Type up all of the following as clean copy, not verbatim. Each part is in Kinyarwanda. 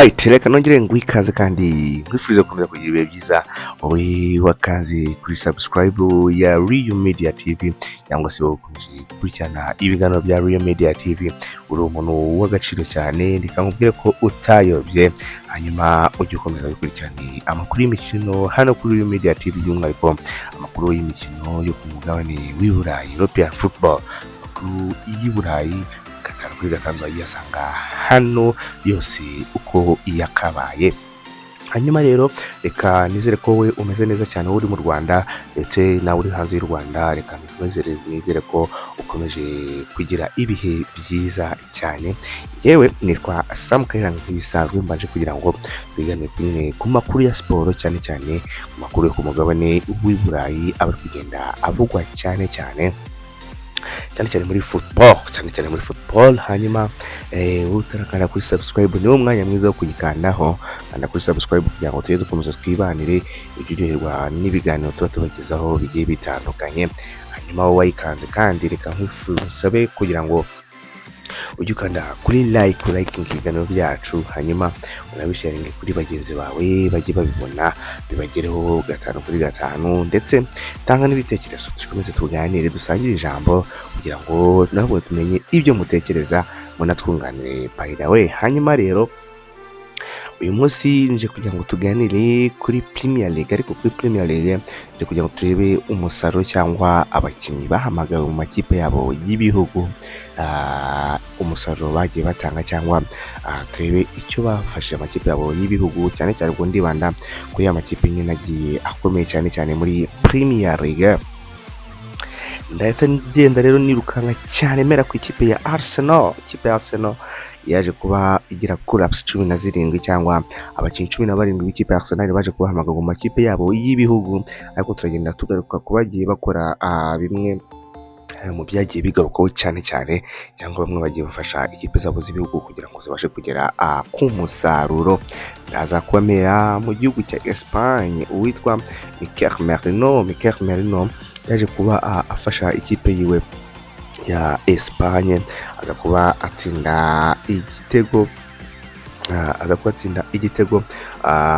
Alright, reka nongere ngwikaze kandi nkwifuriza gukomeza kugira ibihe byiza wowe wakaze kuri subscribe ya Real Media TV cyangwa se ukomeje gukurikirana ibiganiro bya Real Media TV. Uri umuntu w'agaciro cyane, reka nkubwire ko utayobye, hanyuma ujye ukomeza gukurikirana amakuru y'imikino hano kuri Real Media TV, by'umwihariko amakuru y'imikino yo ku mugabane w'i Burayi, European Football, amakuru y'i Burayi gatanu kuri gatanu yasanga hano yose uko yakabaye. Hanyuma rero reka nizere ko we umeze neza cyane uri mu Rwanda ndetse nawe uri hanze y'u Rwanda, reka nizere ko ukomeje kugira ibihe byiza cyane. Yewe nitwa Sam Kayiranga nk'ibisanzwe, mbanje kugira ngo twigane ku makuru ya siporo, cyane cyane ku makuru yo ku mugabane w'i Burayi aba kugenda avugwa cyane cyane muri football. Hanyuma utarakanda kuri subscribe niwo mwanya mwiza wo kuyikandaho, kanda kuri subscribe kugira ngo tujye dukomeza twibanire ibiryoherwa n'ibiganiro tuba tubagezaho bigiye bitandukanye. Hanyuma wowe wayikanze kandi reka nkwifuzabe kugira ngo ujye ukanda kuri liking ibiganiro byacu, hanyuma unabisharinge kuri bagenzi bawe bajye babibona bibagereho gatanu kuri gatanu, ndetse tanga n'ibitekerezo dukomeze tuganire dusangire ijambo kugira ngo nabo tumenye ibyo mutekereza munatwunganire by the way. Hanyuma rero uyu munsi nje kugira ngo tuganire kuri Premier League, ariko kuri Premier League nje kugira ngo turebe umusaruro cyangwa abakinnyi bahamagawe mu makipe yabo y'ibihugu, umusaruro bagiye batanga cyangwa turebe icyo bafashe amakipe yabo y'ibihugu, cyane cyane ngo ndibanda kuri ya makipe nyine agiye akomeye cyane muri Premier League. Ndahita ngenda rero nirukanka cyane mera ku ikipe ya Arsenal. Ikipe ya Arsenal yaje kuba igira collapse 17 cyangwa abakinnyi 17 b'ikipe ya Arsenal baje kubahamagaza mu makipe yabo y'ibihugu, ariko turagenda tugaruka kubagiye bakora bimwe mu byagiye bigarukaho cyane cyangwa bamwe bagiye bafasha ikipe zabo z'ibihugu kugira ngo zibashe kugera ku musaruro. Ndaza kubamera mu gihugu cya Espagne uwitwa Mikel Merino yaje kuba afasha ikipe yiwe ya Espagne, aza kuba atsinda igitego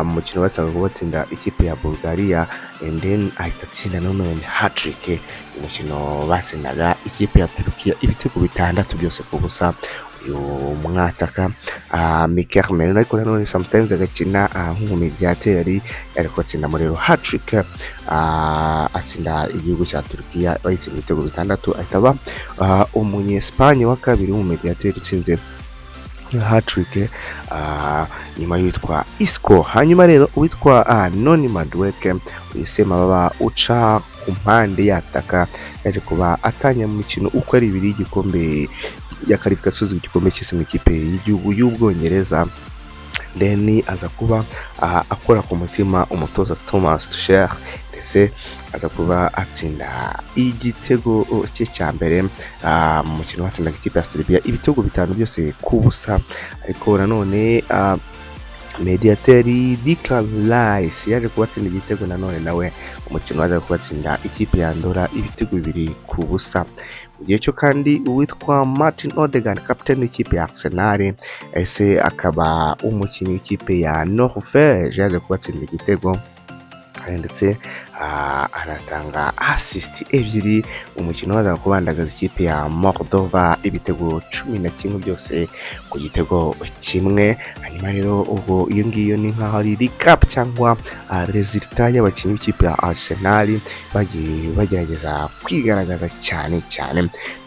mu mukino basanga ko batsinda ikipe ya Bulgaria, and then ahita atsinda none hat-trick umukino batsindaga ikipe ya Turkiya ibitego 6 byose ku busa. Uyu mwataka Mikel Merino ariko nanone sometimes agakina nk'umediateri, ariko atsinda muri hat-trick atsinda igihugu cya Turkiya bayitsinda ibitego 6, ahitaba umunyespanye wa kabiri w'umediateri utsinze hat-trick nyuma yitwa Isco. Hanyuma rero witwa Noni Madueke uyisema baba uca ku mpande yataka yaje kuba atanya mu mikino uko ari 2 y'igikombe ya qualification y'igikombe cy'isi mu ikipe y'igihugu y'Ubwongereza. Then aza kuba akora ku mutima umutoza Thomas Tuchel, ndetse aza kuba atsinda igitego cye cya mbere mu mukino watsindaga ikipe ya Serbia ibitego 5 byose ku busa. Ariko nanone mediateri Declan Rice yaje kubatsinda igitego nanone nawe umukino waje kubatsinda ikipe ya Andorra ibitego 2 ku busa. Mu gihe cyo kandi uwitwa Martin Odegaard captain w'ikipe ya Arsenal ese akaba umukinnyi w'ikipe ya Norvège yaje kubatsinda igitego, ndetse anatanga assist 2 umukino waza kubandagaza ikipe ya Moldova ibitego 11 byose ku gitego kimwe. Hanyuma rero ubwo iyo ngiyo ni nkaho ari recap cyangwa resultat y'abakinnyi b'ikipe ya Arsenal bagiye bagerageza kwigaragaza cyane.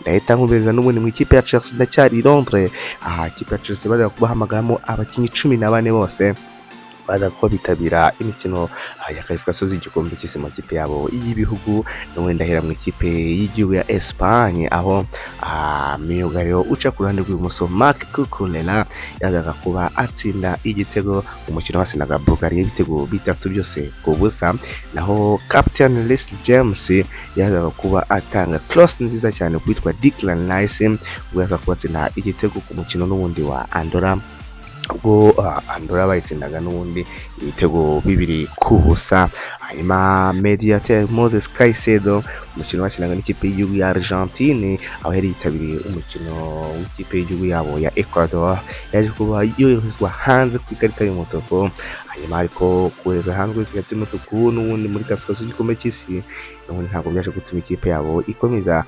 Ndahita nkubeza n'ubundi mu ikipe ya Chelsea ndacyari Londres, ikipe ya Chelsea baza kubahamagaramo abakinnyi 14 bose baza kuba bitabira imikino ya qualification z'igikombe cy'isi mu makipe yabo y'ibihugu. None ndahera mu ikipe y'igihugu ya Espagne aho myugariro uca ku ruhande rw'ibumoso Marc Cucurella yazaga kuba atsinda igitego umukino wasinaga Bulgaria ibitego 3 byose ku busa, naho captain Reece James yazaga kuba atanga cross nziza cyane kwitwa Declan Rice yazaga kuba atsinda igitego ku mukino n'ubundi wa Andorra ubwo Andorra bayitsindaga n'ubundi ibitego 2-0. hanyuma Mediateur Moses Caicedo umukino wakinaga n'ikipe y'igihugu ya Argentine aho yari yitabiriye umukino w'ikipe y'igihugu yabo ya Ecuador yaje kuba yoherezwa hanze ku ikarita y'umutuku. hanyuma ariko kohereza hanze ku ikarita y'umutuku n'ubundi muri kafikazo y'igikombe cy'isi n'ubundi ntabwo byaje gutuma ikipe yabo ikomeza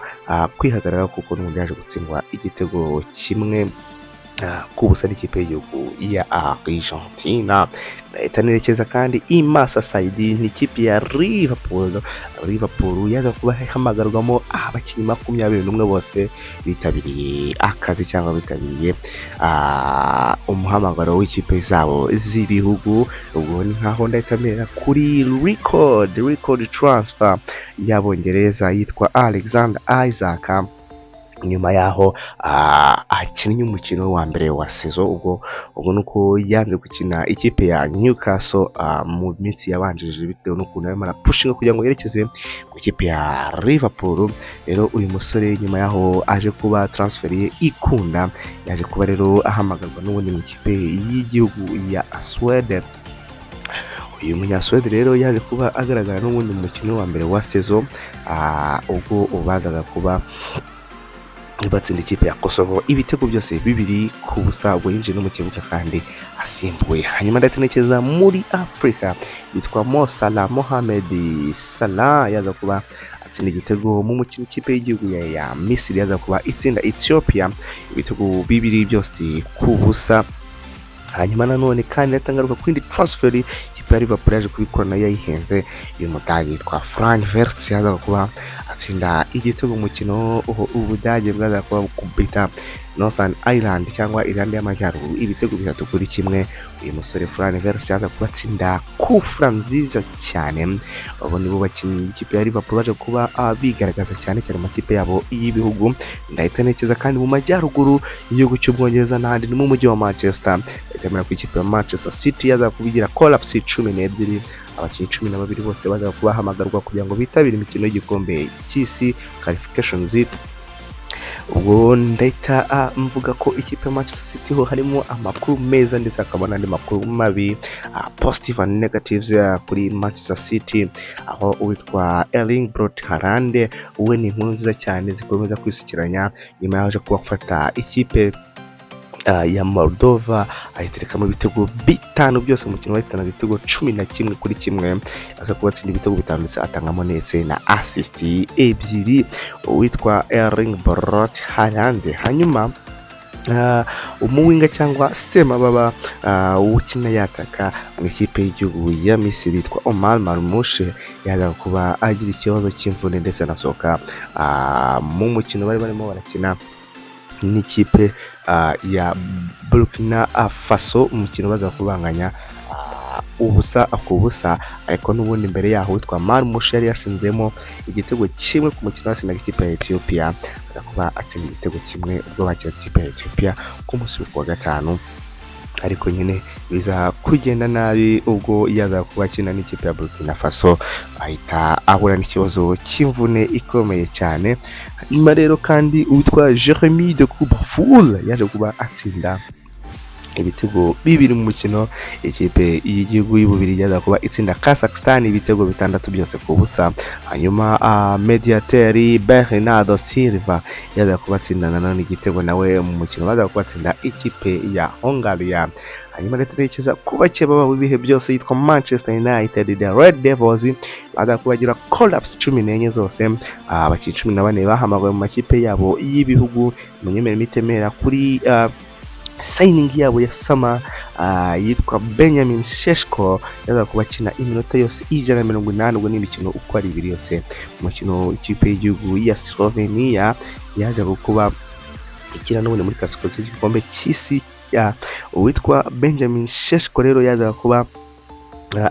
kwihagarara kuko n'ubundi yaje gutsindwa igitego kimwe kubusa n'ikipe y'igihugu ya Argentina. Leta nerekeza kandi imasa Saidi n'ikipe ya Liverpool yaza kuba hamagarwamo abakinnyi 21 bose bitabiriye akazi cyangwa bitabiriye umuhamagaro w'ikipe zabo z'ibihugu. ubwo ni nkaho ndakamera kuri record transfer y'abongereza yitwa Alexander Isak nyuma yaho akinnye umukino wa mbere wa sezo ubwo nuko yanze gukina ikipe ya Newcastle mu minsi yabanjije bitewe n'ukuntu arimo arapushinga kugira ngo yerekeze ku ikipe ya Liverpool. rero uyu musore nyuma yaho aje kuba transferiye ikunda yaje kuba rero ahamagarwa n'ubundi mu ikipe y'igihugu ya Sweden. uyu munyaswede rero yaje kuba agaragara n'ubundi mu mukino wa mbere wa sezo ubwo ubazaga kuba batsinda ikipe ya Kosovo ibitego byose 2-0 ubwo yinjiye no mu kibuga kandi asimbuye. hanyuma ndatekereza muri Afrika yitwa Mohamed Salah yaza kuba atsinda igitego mu mukino ikipe y'igihugu ya Misiri yaza kuba itsinda Ethiopia ibitego 2 byose 0. hanyuma nanone kandi yatangaruka kuri transfer ikipe ya Liverpool yaje kubikora nayo yayihenze. uyu mudage yitwa Frankfurt yaza kuba atsinda igitego umukino Ubudage bwaza kuba kubita Northern Ireland cyangwa Ireland y'Amajyaruguru ibitego 3-1. uyu musore Frankfurt yaza kuba atsinda kufra nziza cyane. abo nibo bakinnyi ikipe ya Liverpool baje kuba bigaragaza cyane mu makipe yabo y'ibihugu. ndahita nekeza kandi mu majyaruguru y'igihugu cy'Ubwongereza n'ahandi ni mu mujyi wa Manchester itemera ku ikipe ya Manchester City yaza kubigira collapse 12 abakinnyi 12 bose baza kuba hamagarwa kugira ngo bitabire imikino y'igikombe cy'isi qualifications. ubwo ndahita mvuga ko ikipe ya Manchester City ho harimo amakuru meza ndetse akaba n'andi makuru mabi positive and negatives kuri Manchester City aho uwitwa Erling Brot Halland we ni inkuru nziza cyane zikomeza kwisukiranya nyuma yaje kuba gufata ikipe ya Moldova ayitereka mu bitego 5 byose mu kintu bahitana ibitego 11-1 aza kubatsinda ibitego 5 ndetse atangamo netse na assist 2 witwa Erling Brot Halland. hanyuma umuwinga cyangwa sema baba ukina yataka mu ikipe y'igihugu ya Misiri yitwa Omar Marmoush yaza kuba agira ikibazo cy'imvune ndetse nasohoka mu mukino bari barimo barakina n'ikipe ya Burkina Faso umukino baza kubanganya ubusa akubusa. ariko n'ubundi mbere yaho witwa Marmoush yari yashinzemo igitego kimwe ku mukino wasindaga ikipe ya Ethiopia kuba atsinda igitego kimwe ubwo bakira ikipe ya Ethiopia ku munsi wa gatanu. ariko nyine biza kugenda nabi ubwo yaza kuba akina n'ikipe ya Burkina Faso ahita ahura n'ikibazo cy'imvune ikomeye cyane. nyuma rero kandi uwitwa Jeremy de Couberfoul yaje kuba atsinda ibitego 2 mu mukino ikipe y'igihugu y'Ububirigi yaza kuba itsinda Kazakhstan ibitego 6 byose ku busa. hanyuma Mediateur Bernardo Silva yaza kuba atsinda nanone igitego nawe mu mukino baza kuba atsinda ikipe ya Hungary. hanyuma leta yerekeza kuba cyeba bihe byose yitwa Manchester United the Red Devils baza kubagira collapse 14 zose abakinnyi 14 bahamagawe mu makipe yabo y'ibihugu mu nyemere mitemera kuri signing yabo ya sama yitwa Benjamin Šeško yaza kuba akina iminota yose 180 ubwo n'imikino uko ari 2 yose umukino ikipe y'igihugu ya Slovenia yaje kuba ikina n'ubundi muri kafikazo y'igikombe cy'isi uwitwa Benjamin Šeško rero yaza kuba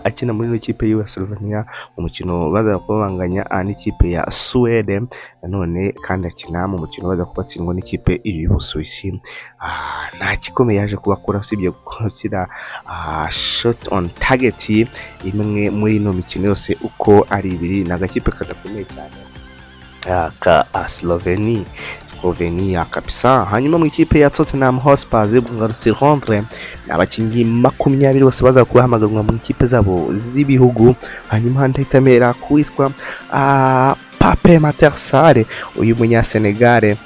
akina muri ikipe ya Slovenia umukino baza kubanganya n'ikipe ya Sweden nanone kandi akina mu mukino baza kubatsindwa n'ikipe y'Ubusuwisi. nta gikomeye yaje kubakora usibye gukira shot on target imwe muri no mikino yose uko ari 2 n'agakipe kadakomeye cyane ka Slovenia Slovenia kabisa. Hanyuma mu ikipe ya Tottenham Hotspur bwungarutse Londres abakinnyi 20 bose baza kubahamagarwa mu ikipe zabo z'ibihugu. Hanyuma ndahitamera kuwitwa Pape Matersare uyu munya Senegal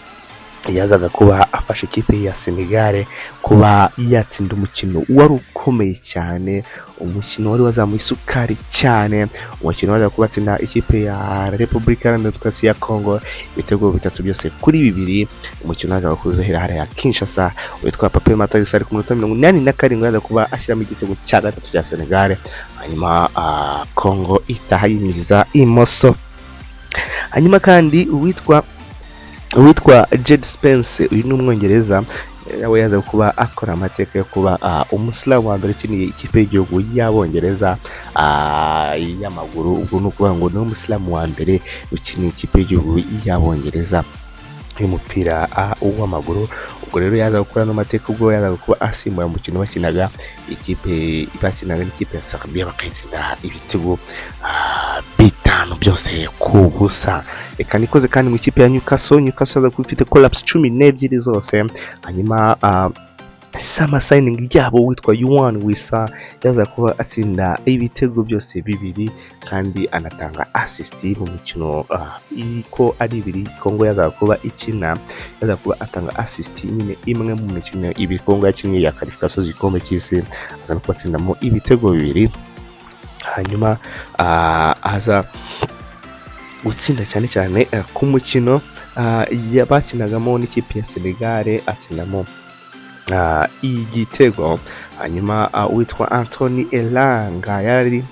yazaga kuba afasha ikipe ya Senegal kuba yatsinda umukino wari ukomeye cyane, umukino wari wazamuye isukari cyane, umukino waza kubatsinda ikipe ya Repubulika Iharanira Demokarasi ya Congo ibitego 3 byose kuri 2. umukino waza kuzahera hariya Kinshasa. witwa Pape Matersare ku minota 87 yaza kuba ashyiramo igitego cya gatatu cya Senegal, hanyuma Congo itaha yimiza imoso. Hanyuma kandi uwitwa Jed Spence uyu ni umwongereza yawe yaza kuba akora amateka yo kuba umusilamu wa mbere ukiniye ikipe y'igihugu y'Abongereza y'amaguru. ubwo ni ukuvuga ngo ni umusilamu wa mbere ukiniye ikipe y'igihugu y'Abongereza y'umupira w'amaguru. ubwo rero yaza gukora n'amateka ubwo yaza kuba asimbura umukino bakinaga n'ikipe ya Serbia bakayitsinda ibitego 5 byose ku busa. Reka nikoze kandi mu ikipe ya Newcastle yaza kuba ifite collapse 12 zose. hanyuma summer signing yabo witwa Yuan Wissa yaza kuba atsinda ibitego byose 2 kandi anatanga assist mu mikino iko ari 2 Congo yaza kuba ikina, yaza kuba atanga assist nyine imwe mu mikino 2 Congo yakinnye ya qualification z'igikombe cy'isi, aza no kwatsindamo ibitego 2. hanyuma aza gutsinda cyane ku mukino yabakinagamo n'ikipe ya Senegal atsindamo igitego. hanyuma witwa Anthony Elanga yari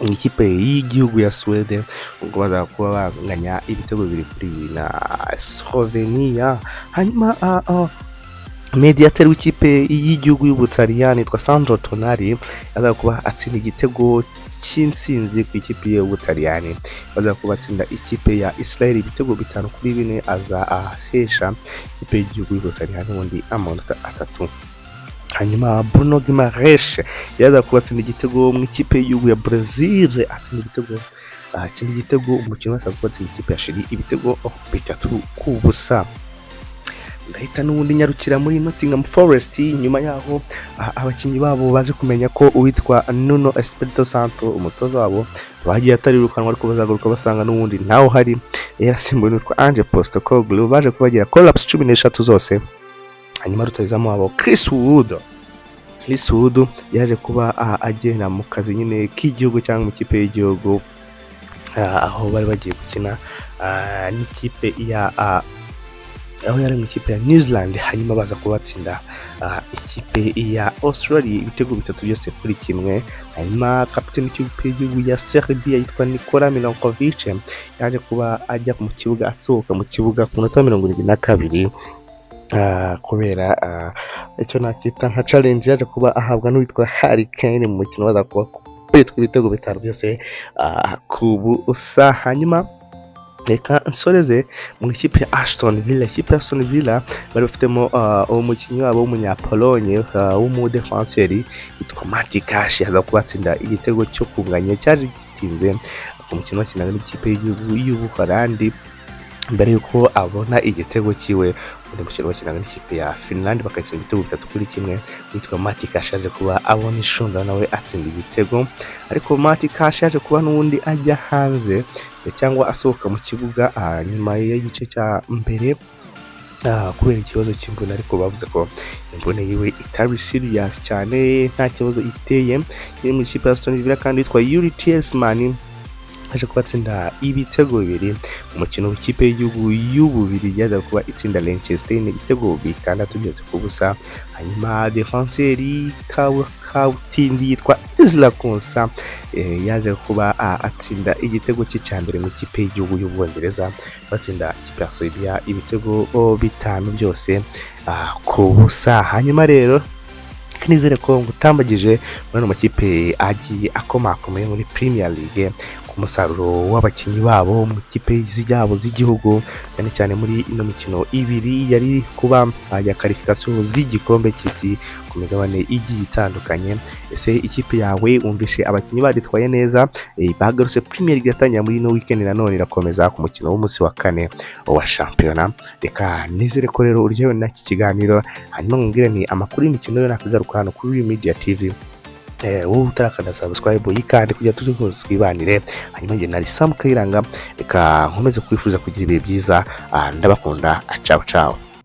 mu ikipe y'igihugu ya Sweden ubwo baza kuba banganya ibitego 2-2 na Slovenia. hanyuma mediateur w'ikipe y'igihugu y'Ubutaliyani yitwa Sandro Tonali yaza kuba atsinda igitego cy'insinzi ku ikipe y'Ubutaliyani, baza kuba atsinda ikipe ya Israel ibitego 5-4 aza ahesha ikipe y'igihugu y'Ubutaliyani ubundi amanota 3. hanyuma Bruno Guimaraes yaza kuba atsinda igitego mu ikipe y'igihugu ya Brazil atsinda igitego umukino wose kuba atsinda ikipe ya Chili ibitego 3 ku busa. ndahita n'ubundi nyarukira muri Nottingham Forest. nyuma yaho abakinnyi babo baje kumenya ko uwitwa Nuno Espirito Santo umutoza wabo bagiye atarirukanwa ariko bazagaruka basanga n'ubundi naho hari yasimbuye n'utwa Ange Postecoglou baje kubagira collapse 13 zose. hanyuma rutazamo wabo Chris Wood yaje kuba agenda mu kazi nyine k'igihugu cyangwa mu kipe y'igihugu aho bari bagiye gukina n'ikipe ya aho yari mu ikipe ya New Zealand. hanyuma baza kubatsinda ikipe ya Australia ibitego 3 byose kuri 1. hanyuma kapiteni w'ikipe y'igihugu ya Serbia yitwa Nikola Milankovic yaje kuba ajya mu kibuga asohoka mu kibuga ku minota 72 kubera icyo nakita nka challenge yaje kuba ahabwa n'uwitwa Harry Kane mu mukino baza kuba kwitwa ibitego 5 byose ku busa. hanyuma reka nsoreze mu ikipe ya Aston Villa. ikipe ya Aston Villa bari bafitemo umukinnyi wabo w'umunyapolonye w'umudefenseri yitwa Matikash yaza kubatsinda igitego cyo kunganya cyari gitinze ku mukino wakinaga n'ikipe y'igihugu y'Ubuholandi mbere yuko abona igitego kiwe mu mukino wakinaga n'ikipe ya Finland bakatsinda ibitego 3-1. witwa Matikash yaje kuba abona ishunda nawe atsinda igitego, ariko Matikash yaje kuba n'ubundi ajya hanze cyangwa asohoka mu kibuga nyuma y'igice cya mbere kubera ikibazo cy'imvune, ariko bavuze ko imvune yiwe itari serious cyane nta kibazo iteye. iri mu ikipe ya Aston Villa kandi witwa Yuri Tielemans aje kubatsinda ibitego 2 mu mukino w'ikipe y'igihugu y'Ububirigi yaza kuba itsinda Leicester ibitego 6 byose ku busa. hanyuma defenseri Kautindi yitwa Isla Konsa yaje kuba atsinda igitego cya mbere mu ikipe y'igihugu y'Ubwongereza batsinda ikipe ya Serbia ibitego 5 byose ku busa. hanyuma rero nizere ko ngutambagije muri makipe agiye akomakomeye muri Premier League ku musaruro w'abakinnyi babo mu kipe z'ijyabo z'igihugu cyane cyane muri ino mikino ibiri yari kuba ya qualification z'igikombe cy'isi ku migabane igiye itandukanye. Ese ikipe yawe wumvishe abakinnyi baditwaye neza? Bagarutse Premier League yatangira muri ino weekend nanone irakomeza ku mukino w'umunsi wa kane wa shampiyona. Reka nizere ko rero uryohewe n'iki kiganiro, hanyuma nkubwire ni amakuru y'imikino yo nakagaruka hano kuri Media TV. Wowe utarakanda subscribe yikande kugira twibanire, hanyuma njye nari Sam Kayiranga, reka nkomeze kwifuza kugira ibihe byiza, ndabakunda, ciao ciao.